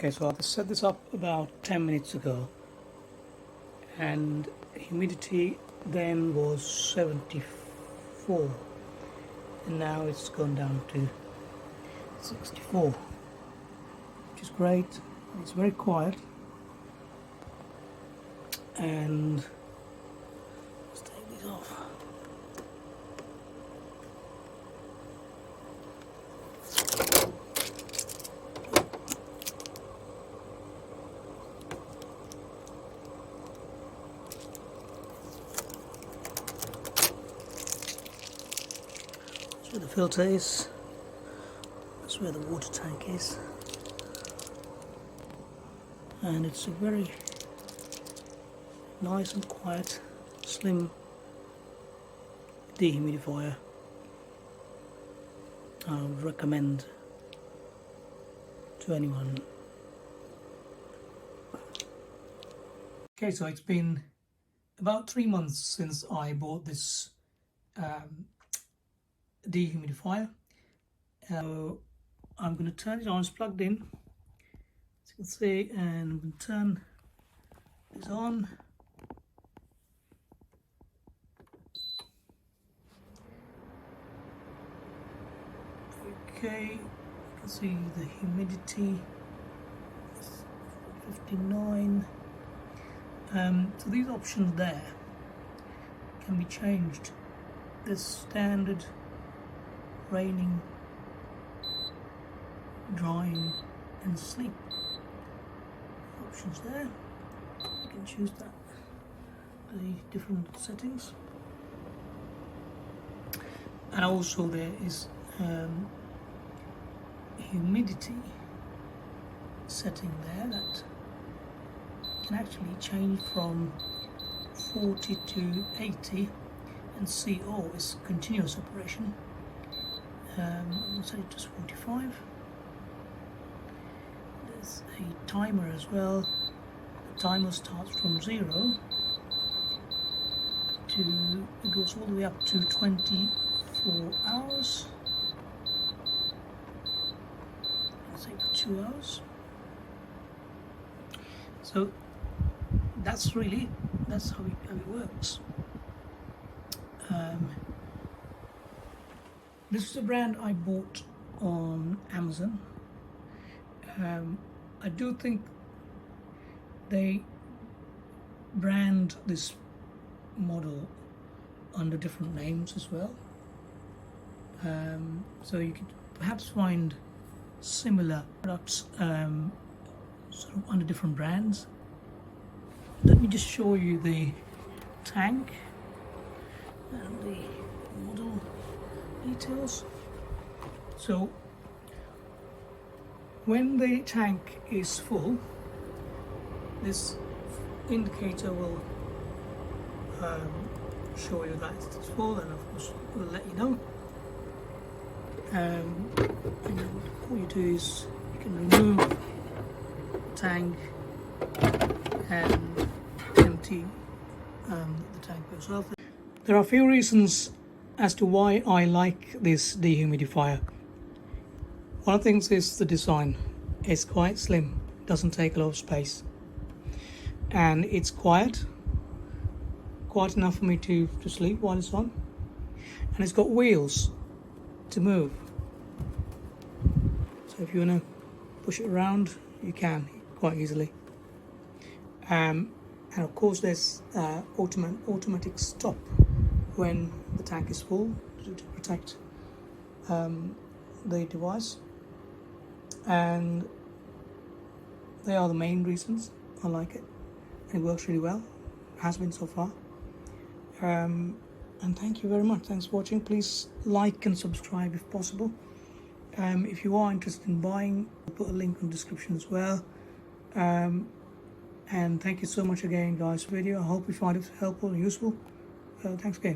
Okay, so I set this up about 10 minutes ago, and humidity then was 74, and now it's gone down to 64, which is great. It's very quiet, and let's take these off. That's where the filter is. That's where the water tank is. And it's a very nice and quiet, slim dehumidifier. I would recommend to anyone. Okay, so it's been about 3 months since I bought this dehumidifier. I'm going to turn it on. It's plugged in, as you can see, and I'm going to turn this on. Okay, you can see the humidity is 59. So these options there can be changed. There's standard, raining, drying and sleep options there. You can choose that, the different settings. And also there is humidity setting there that can actually change from 40 to 80, and CO is continuous operation. I'll set it to 45. There's a timer as well. The timer starts from 0 to, it goes all the way up to 24 hours. Let's say for 2 hours. So that's how it works. This is a brand I bought on Amazon. I do think they brand this model under different names as well. So you could perhaps find similar products sort of under different brands. Let me just show you the tank and the model details. So when the tank is full, this indicator will show you that it's full, and of course will let you know. And all you do is you can remove the tank and empty the tank yourself. There are a few reasons as to why I like this dehumidifier. One of the things is the design. It's quite slim, doesn't take a lot of space, and it's quiet enough for me to sleep while it's on, and it's got wheels to move, so if you want to push it around you can quite easily. And of course there's automatic stop when the tank is full to protect the device, and they are the main reasons I like it. It works really well, has been so far. And thank you very much. Thanks for watching. Please like and subscribe if possible. If you are interested in buying, I'll put a link in the description as well. And thank you so much again guys for the video. I hope you find it helpful and useful. Thanks again.